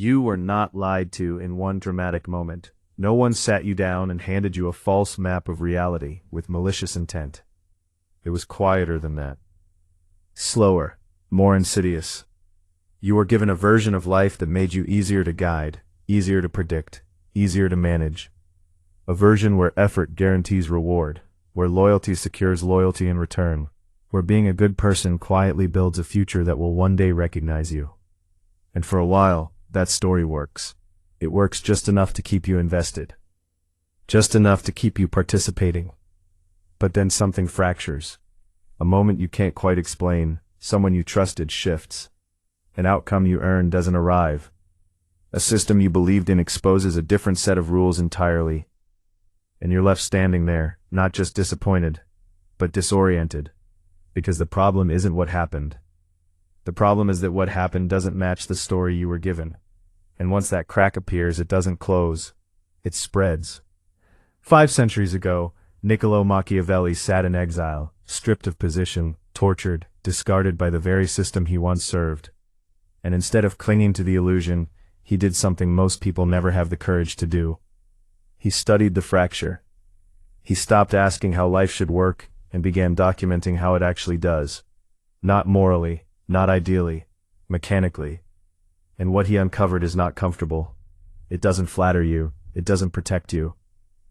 You were not lied to in one dramatic moment. No one sat you down and handed you a false map of reality with malicious intent. It was quieter than that. Slower, more insidious. You were given a version of life that made you easier to guide, easier to predict, easier to manage. A version where effort guarantees reward, where loyalty secures loyalty in return, where being a good person quietly builds a future that will one day recognize you. And for a while, that story works. It works just enough to keep you invested. Just enough to keep you participating. But then something fractures. A moment you can't quite explain, someone you trusted shifts. An outcome you earned doesn't arrive. A system you believed in exposes a different set of rules entirely. And you're left standing there, not just disappointed, but disoriented. Because the problem isn't what happened. The problem is that what happened doesn't match the story you were given. And once that crack appears, it doesn't close. It spreads. 5 centuries ago, Niccolò Machiavelli sat in exile, stripped of position, tortured, discarded by the very system he once served. And instead of clinging to the illusion, he did something most people never have the courage to do. He studied the fracture. He stopped asking how life should work and began documenting how it actually does. Not morally, not ideally, mechanically. And what he uncovered is not comfortable. It doesn't flatter you, it doesn't protect you.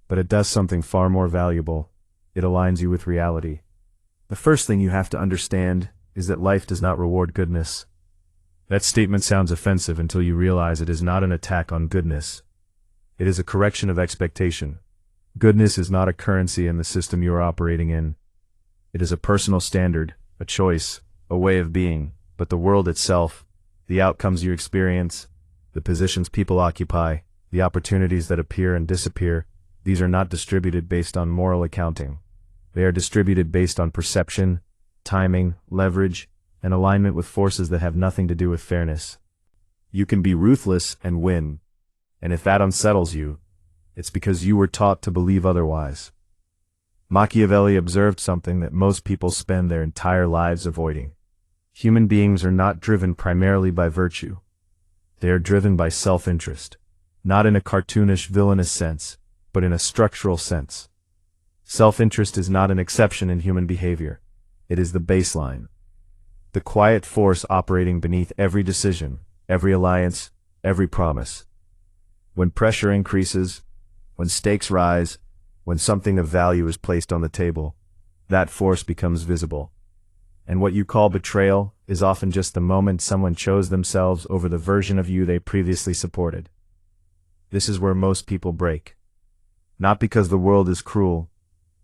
But it does something far more valuable. It aligns you with reality. The first thing you have to understand is that life does not reward goodness. That statement sounds offensive until you realize it is not an attack on goodness. It is a correction of expectation. Goodness is not a currency in the system you are operating in. It is a personal standard, a choice, a way of being, but the world itself, the outcomes you experience, the positions people occupy, the opportunities that appear and disappear, these are not distributed based on moral accounting. They are distributed based on perception, timing, leverage, and alignment with forces that have nothing to do with fairness. You can be ruthless and win, and if that unsettles you, it's because you were taught to believe otherwise. Machiavelli observed something that most people spend their entire lives avoiding. Human beings are not driven primarily by virtue. They are driven by self-interest, not in a cartoonish, villainous sense, but in a structural sense. Self-interest is not an exception in human behavior. It is the baseline. The quiet force operating beneath every decision, every alliance, every promise. When pressure increases, when stakes rise, when something of value is placed on the table, that force becomes visible. And what you call betrayal is often just the moment someone chose themselves over the version of you they previously supported. This is where most people break. Not because the world is cruel,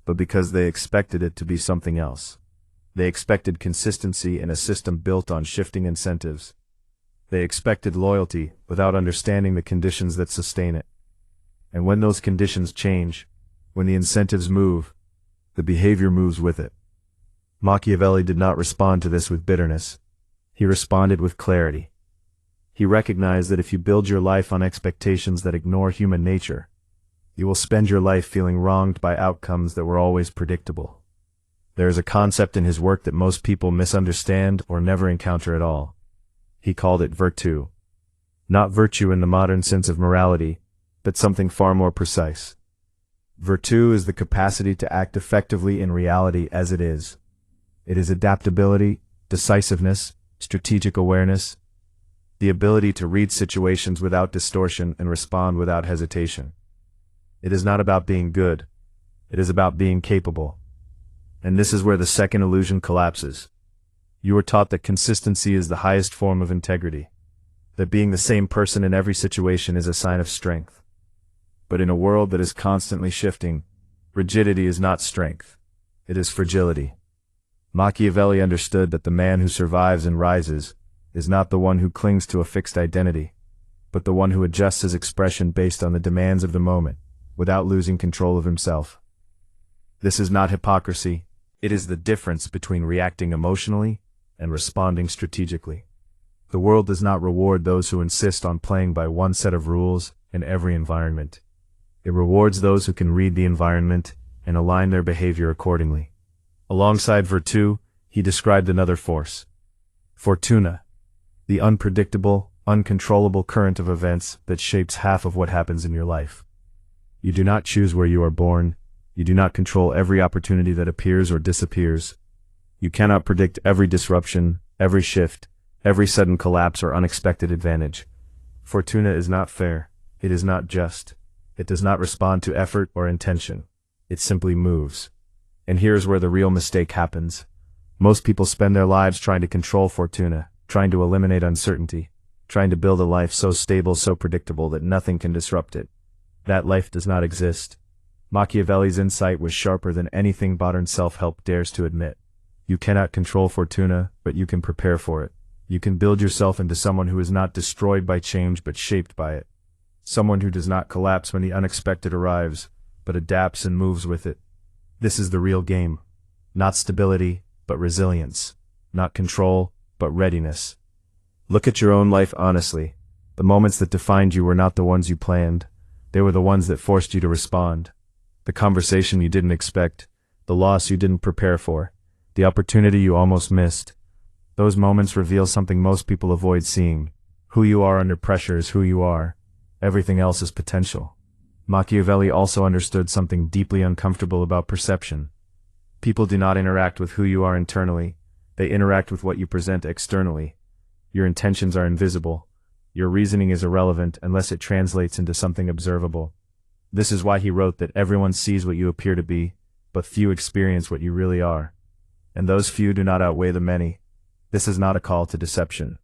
but because they expected it to be something else. They expected consistency in a system built on shifting incentives. They expected loyalty without understanding the conditions that sustain it. And when those conditions change, when the incentives move, the behavior moves with it. Machiavelli did not respond to this with bitterness. He responded with clarity. He recognized that if you build your life on expectations that ignore human nature, you will spend your life feeling wronged by outcomes that were always predictable. There is a concept in his work that most people misunderstand or never encounter at all. He called it virtù. Not virtue in the modern sense of morality, but something far more precise. Virtù is the capacity to act effectively in reality as it is. It is adaptability, decisiveness, strategic awareness, the ability to read situations without distortion and respond without hesitation. It is not about being good. It is about being capable. And this is where the second illusion collapses. You were taught that consistency is the highest form of integrity, that being the same person in every situation is a sign of strength. But in a world that is constantly shifting, rigidity is not strength. It is fragility. Machiavelli understood that the man who survives and rises is not the one who clings to a fixed identity, but the one who adjusts his expression based on the demands of the moment, without losing control of himself. This is not hypocrisy. It is the difference between reacting emotionally and responding strategically. The world does not reward those who insist on playing by one set of rules in every environment. It rewards those who can read the environment and align their behavior accordingly. Alongside virtù, he described another force. Fortuna, the unpredictable, uncontrollable current of events that shapes half of what happens in your life. You do not choose where you are born. You do not control every opportunity that appears or disappears. You cannot predict every disruption, every shift, every sudden collapse or unexpected advantage. Fortuna is not fair. It is not just. It does not respond to effort or intention. It simply moves. And here's where the real mistake happens. Most people spend their lives trying to control Fortuna, trying to eliminate uncertainty, trying to build a life so stable, so predictable that nothing can disrupt it. That life does not exist. Machiavelli's insight was sharper than anything modern self-help dares to admit. You cannot control Fortuna, but you can prepare for it. You can build yourself into someone who is not destroyed by change but shaped by it. Someone who does not collapse when the unexpected arrives, but adapts and moves with it. This is the real game. Not stability, but resilience. Not control, but readiness. Look at your own life honestly. The moments that defined you were not the ones you planned. They were the ones that forced you to respond. The conversation you didn't expect. The loss you didn't prepare for. The opportunity you almost missed. Those moments reveal something most people avoid seeing. Who you are under pressure is who you are. Everything else is potential. Machiavelli also understood something deeply uncomfortable about perception. People do not interact with who you are internally. They interact with what you present externally. Your intentions are invisible. Your reasoning is irrelevant unless it translates into something observable. This is why he wrote that everyone sees what you appear to be, but few experience what you really are. And those few do not outweigh the many. This is not a call to deception.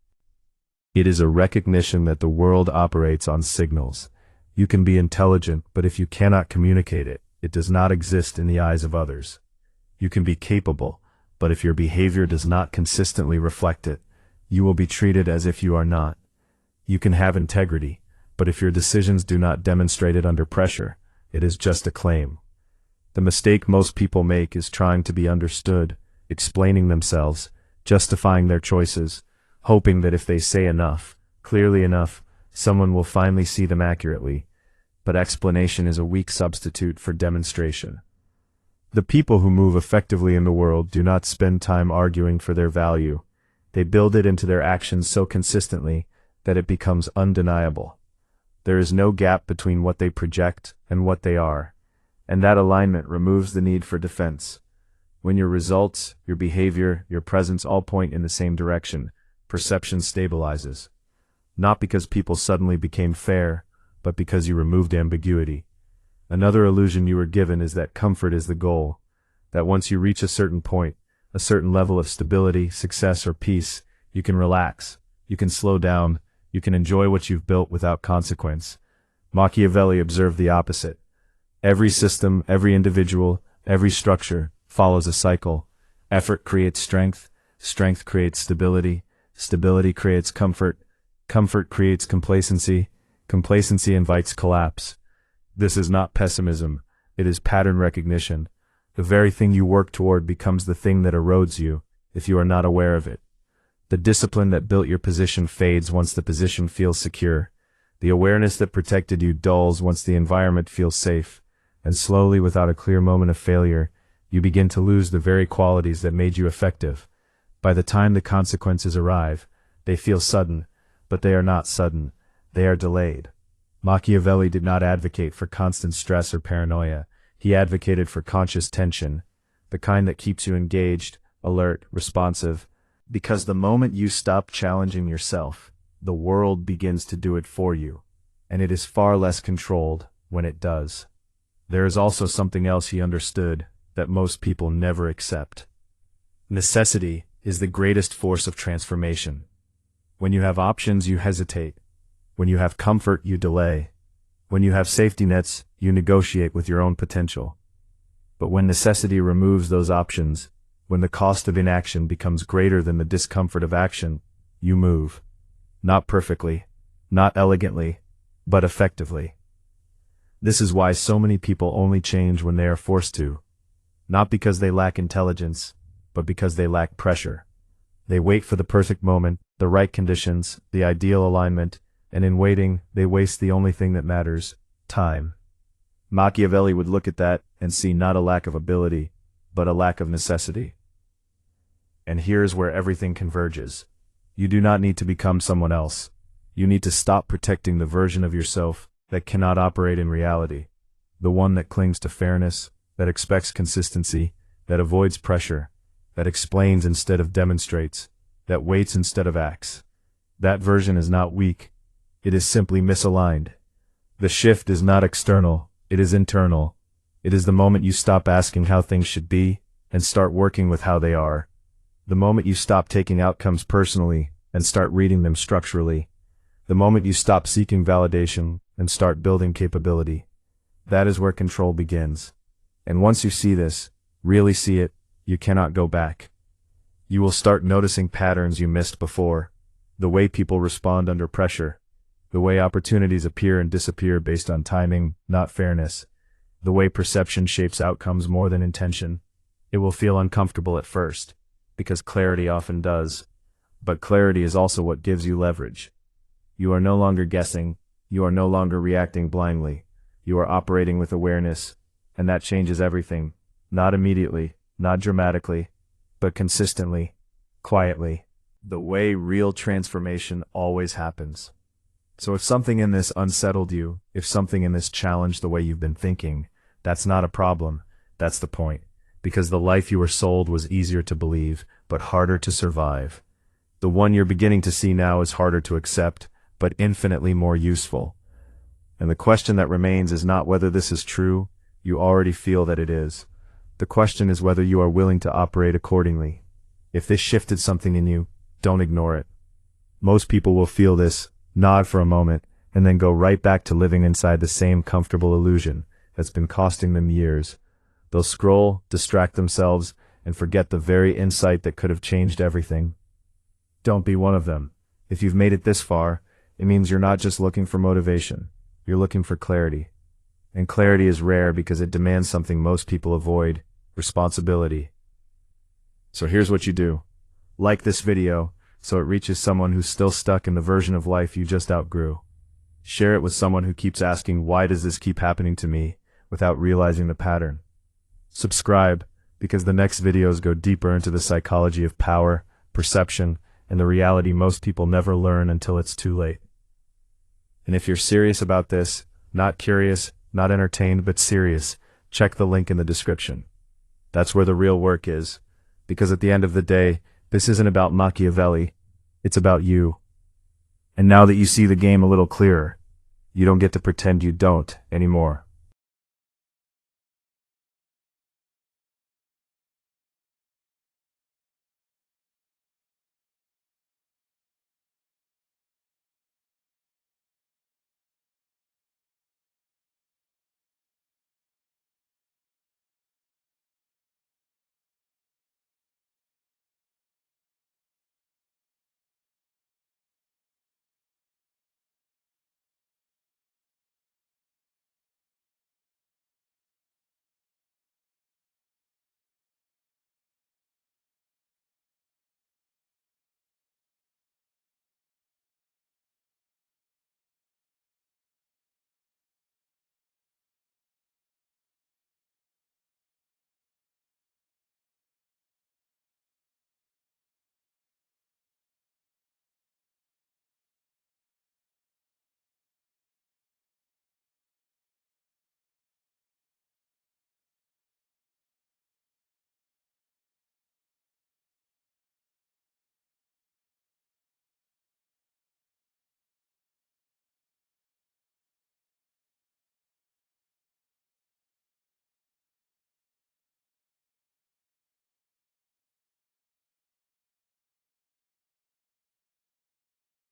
It is a recognition that the world operates on signals. You can be intelligent, but if you cannot communicate it, it does not exist in the eyes of others. You can be capable, but if your behavior does not consistently reflect it, you will be treated as if you are not. You can have integrity, but if your decisions do not demonstrate it under pressure, it is just a claim. The mistake most people make is trying to be understood, explaining themselves, justifying their choices, hoping that if they say enough, clearly enough, someone will finally see them accurately. But explanation is a weak substitute for demonstration. The people who move effectively in the world do not spend time arguing for their value. They build it into their actions so consistently that it becomes undeniable. There is no gap between what they project and what they are, and that alignment removes the need for defense. When your results, your behavior, your presence all point in the same direction, perception stabilizes. Not because people suddenly became fair, but because you removed ambiguity. Another illusion you were given is that comfort is the goal, that once you reach a certain point, a certain level of stability, success, or peace, you can relax, you can slow down, you can enjoy what you've built without consequence. Machiavelli observed the opposite. Every system, every individual, every structure follows a cycle. Effort creates strength, strength creates stability, stability creates comfort, comfort creates complacency, complacency invites collapse. This is not pessimism, it is pattern recognition. The very thing you work toward becomes the thing that erodes you, if you are not aware of it. The discipline that built your position fades once the position feels secure. The awareness that protected you dulls once the environment feels safe. And slowly, without a clear moment of failure, you begin to lose the very qualities that made you effective. By the time the consequences arrive, they feel sudden, but they are not sudden, they are delayed. Machiavelli did not advocate for constant stress or paranoia. He advocated for conscious tension, the kind that keeps you engaged, alert, responsive, because the moment you stop challenging yourself, the world begins to do it for you, and it is far less controlled when it does. There is also something else he understood that most people never accept. Necessity is the greatest force of transformation. When you have options, you hesitate. When you have comfort, you delay. When you have safety nets, you negotiate with your own potential. But when necessity removes those options, when the cost of inaction becomes greater than the discomfort of action, you move. Not perfectly, not elegantly, but effectively. This is why so many people only change when they are forced to. Not because they lack intelligence, but because they lack pressure. They wait for the perfect moment, the right conditions, the ideal alignment, and in waiting, they waste the only thing that matters, time. Machiavelli would look at that and see not a lack of ability, but a lack of necessity. And here's where everything converges. You do not need to become someone else. You need to stop protecting the version of yourself that cannot operate in reality. The one that clings to fairness, that expects consistency, that avoids pressure, that explains instead of demonstrates, that waits instead of acts. That version is not weak. It is simply misaligned. The shift is not external, it is internal. It is the moment you stop asking how things should be and start working with how they are. The moment you stop taking outcomes personally and start reading them structurally. The moment you stop seeking validation and start building capability. That is where control begins. And once you see this, really see it, you cannot go back. You will start noticing patterns you missed before. The way people respond under pressure. The way opportunities appear and disappear based on timing, not fairness. The way perception shapes outcomes more than intention. It will feel uncomfortable at first, because clarity often does. But clarity is also what gives you leverage. You are no longer guessing. You are no longer reacting blindly. You are operating with awareness, and that changes everything. Not immediately, not dramatically, but consistently, quietly. The way real transformation always happens. So if something in this unsettled you, if something in this challenged the way you've been thinking, that's not a problem. That's the point. Because the life you were sold was easier to believe, but harder to survive. The one you're beginning to see now is harder to accept, but infinitely more useful. And the question that remains is not whether this is true. You already feel that it is. The question is whether you are willing to operate accordingly. If this shifted something in you, don't ignore it. Most people will feel this, nod for a moment, and then go right back to living inside the same comfortable illusion that's been costing them years. They'll scroll, distract themselves, and forget the very insight that could have changed everything. Don't be one of them. If you've made it this far, it means you're not just looking for motivation. You're looking for clarity. And clarity is rare because it demands something most people avoid: responsibility. So here's what you do. Like this video, so it reaches someone who's still stuck in the version of life you just outgrew. Share it with someone who keeps asking, why does this keep happening to me, without realizing the pattern. Subscribe, because the next videos go deeper into the psychology of power, perception, and the reality most people never learn until it's too late. And if you're serious about this, not curious, not entertained, but serious, check the link in the description. That's where the real work is. Because at the end of the day, this isn't about Machiavelli, it's about you. And now that you see the game a little clearer, you don't get to pretend you don't anymore.